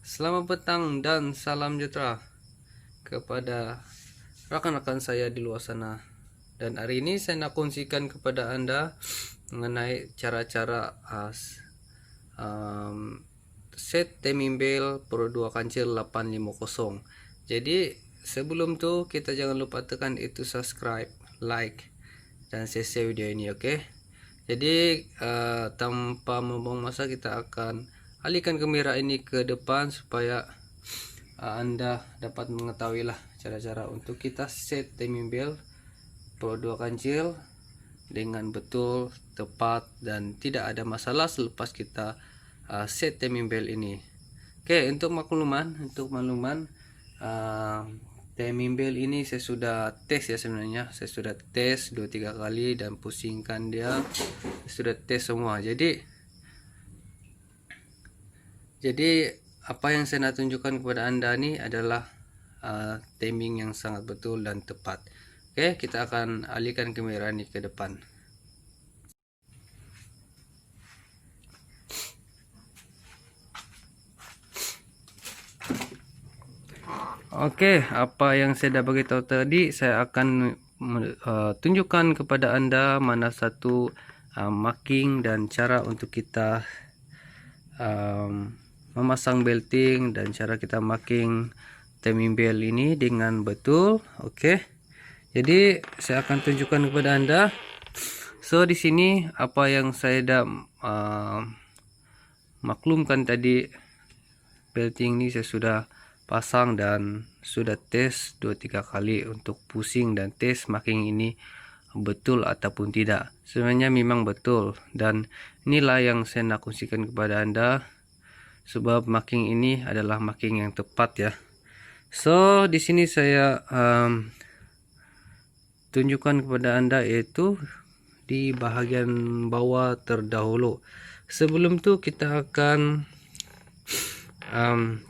Selamat petang dan salam sejahtera kepada rekan-rekan saya di luar sana. Dan hari ini saya nak kongsikan kepada Anda mengenai cara-cara set timing bell Pro 2 Kancil 850. Jadi sebelum tu kita jangan lupa tekan itu subscribe, like, dan share video ini, oke? Jadi tanpa membuang masa kita akan alihkan kamera ini ke depan supaya Anda dapat mengetahui lah cara-cara untuk kita set timing bell Pro 2 Kancil dengan betul, tepat, dan tidak ada masalah selepas kita set timing bell ini. Oke, untuk makluman timing bell ini saya sudah tes ya. Sebenarnya saya sudah tes 2-3 kali dan pusingkan dia, saya sudah tes semua. Jadi apa yang saya nak tunjukkan kepada Anda ini adalah timing yang sangat betul dan tepat. Oke, kita akan alihkan kamera ini ke depan. Oke, apa yang saya dah beritahu tadi, saya akan tunjukkan kepada Anda mana satu marking dan cara untuk kita memasang belting dan cara kita marking timing bell ini dengan betul. Oke, jadi saya akan tunjukkan kepada Anda. So di sini apa yang saya dah maklumkan tadi, belting ini saya sudah pasang dan sudah tes 2-3 kali untuk pusing dan tes marking ini betul ataupun tidak. Sebenarnya memang betul, dan inilah yang saya nak kongsikan kepada Anda, sebab marking ini adalah marking yang tepat ya. So di sini saya tunjukkan kepada Anda yaitu di bahagian bawah terdahulu. Sebelum tu kita akan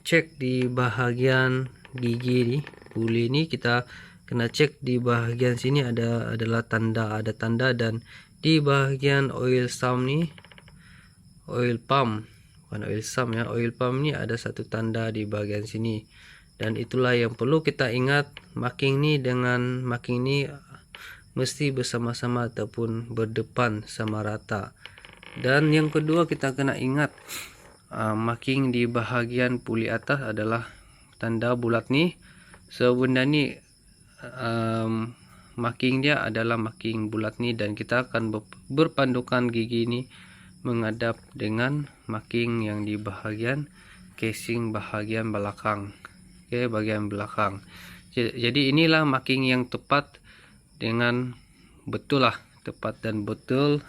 cek di bahagian gigi ini, puli ini kita kena cek di bahagian sini adalah tanda, dan di bahagian oil sump ni, oil pump, bukan oil sump ya, oil pump ni ada satu tanda di bahagian sini, dan itulah yang perlu kita ingat. Marking ni dengan marking ni mesti bersama-sama ataupun berdepan sama rata. Dan yang kedua kita kena ingat marking di bahagian puli atas adalah tanda bulat ni. So benda ni marking dia adalah marking bulat ni, dan kita akan berpandukan gigi ni menghadap dengan marking yang di bahagian casing bahagian belakang. Oke, bagian belakang. Jadi inilah marking yang tepat dengan betul lah, tepat dan betul,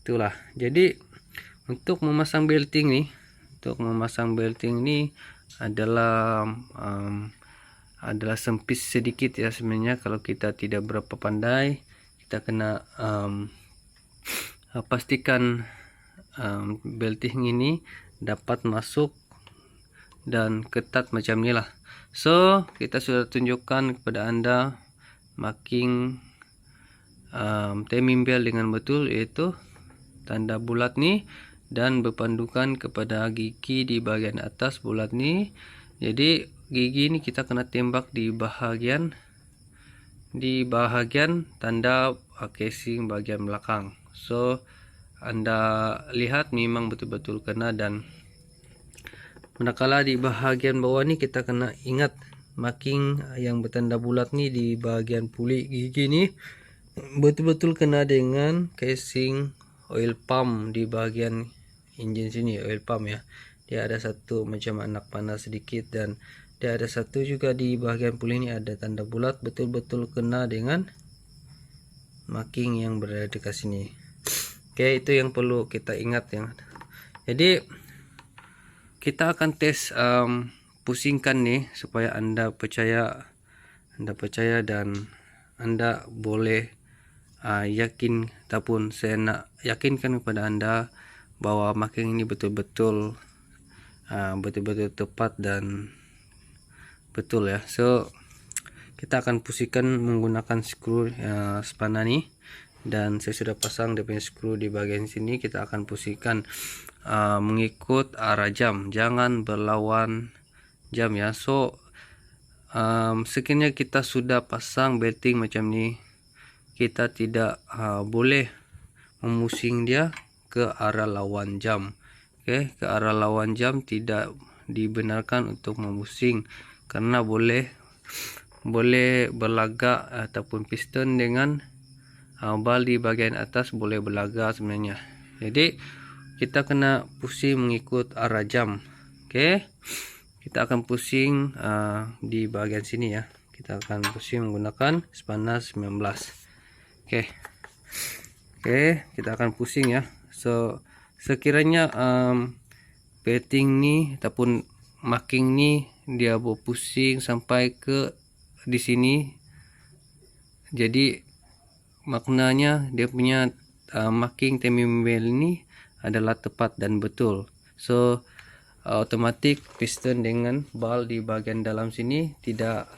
itulah. Jadi untuk memasang belting ni, adalah sempit sedikit ya sebenarnya. Kalau kita tidak berapa pandai, kita kena pastikan belting ini dapat masuk dan ketat macam ni lah. So kita sudah tunjukkan kepada Anda marking timing bell dengan betul, yaitu tanda bulat ni dan berpandukan kepada gigi di bagian atas bulat ni. Jadi gigi ni kita kena tembak di bahagian tanda casing bagian belakang. So Anda lihat memang betul-betul kena, dan manakala di bahagian bawah ni kita kena ingat marking yang bertanda bulat ni di bahagian puli gigi ni betul-betul kena dengan casing oil pump di bahagian engine sini, oil pump ya. Dia ada satu macam anak panah sedikit, dan dia ada satu juga di bahagian puli ini ada tanda bulat, betul-betul kena dengan marking yang berada dekat sini. Oke, itu yang perlu kita ingat ya. Jadi kita akan tes pusingkan nih supaya Anda percaya dan Anda boleh yakin, ataupun saya nak yakinkan kepada Anda bahwa marking ini betul-betul tepat dan betul ya. So kita akan pusingkan menggunakan skru spana nih, dan saya sudah pasang dia punya skru di bagian sini. Kita akan pusingkan mengikut arah jam, jangan berlawan jam ya. So sekiranya kita sudah pasang betting macam ni, kita tidak boleh memusing dia ke arah lawan jam. Ke arah lawan jam tidak dibenarkan untuk memusing, karena boleh berlagak ataupun piston dengan bal di bagian atas boleh berlagak sebenarnya. Jadi kita kena pusing mengikut arah jam. Kita akan pusing di bagian sini ya. Kita akan pusing menggunakan spana 19. Kita akan pusing ya. So sekiranya betting ni ataupun marking ni dia berpusing sampai ke di sini, jadi maknanya dia punya marking timing bell ni adalah tepat dan betul. So otomatik piston dengan bal di bagian dalam sini tidak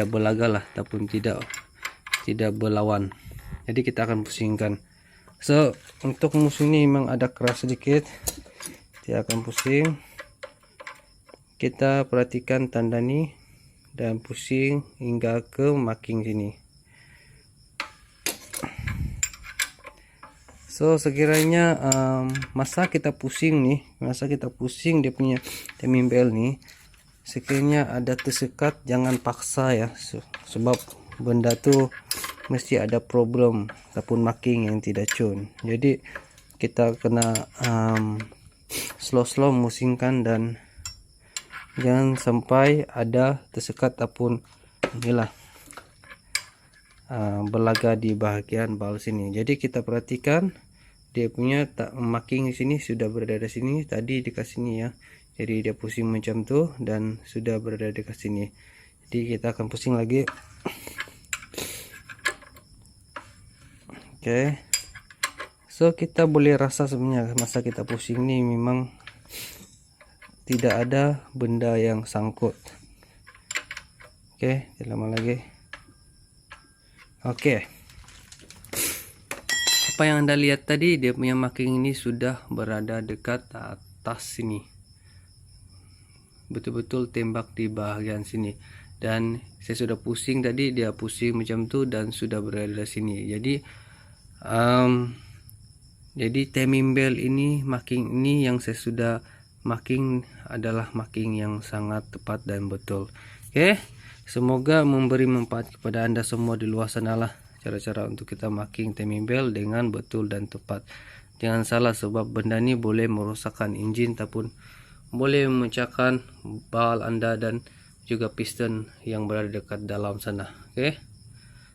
berlagak lah, ataupun tidak berlawan. Jadi kita akan pusingkan. So untuk musuh ini memang ada keras sedikit, dia akan pusing. Kita perhatikan tanda ni dan pusing hingga ke marking sini. So sekiranya masa kita pusing dia punya timing bell ni, sekiranya ada tersekat, jangan paksa ya, sebab benda tu mesti ada problem ataupun marking yang tidak cun. Jadi kita kena slow musingkan dan jangan sampai ada tersekat ataupun inilah berlagak di bahagian bal sini. Jadi kita perhatikan dia punya marking di sini sudah berada di sini, tadi dekat sini ya. Jadi dia pusing macam tu dan sudah berada dekat sini. Jadi kita akan pusing lagi. So kita boleh rasa sebenarnya masa kita pusing ni memang tidak ada benda yang sangkut. Lama lagi. Apa yang Anda lihat tadi, dia punya marking ini sudah berada dekat atas sini, betul-betul tembak di bahagian sini. Dan saya sudah pusing tadi, dia pusing macam tu dan sudah berada di sini. Jadi timing bell ini, marking ini yang saya sudah marking adalah marking yang sangat tepat dan betul. Semoga memberi manfaat kepada Anda semua di luar sana lah, cara-cara untuk kita marking timing bell dengan betul dan tepat. Jangan salah, sebab benda ni boleh merosakkan enjin ataupun boleh memecahkan bal Anda dan juga piston yang berada dekat dalam sana.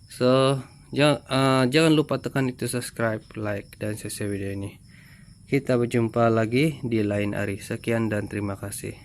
So jangan lupa tekan itu subscribe, like dan share video ini. Kita berjumpa lagi di lain hari. Sekian dan terima kasih.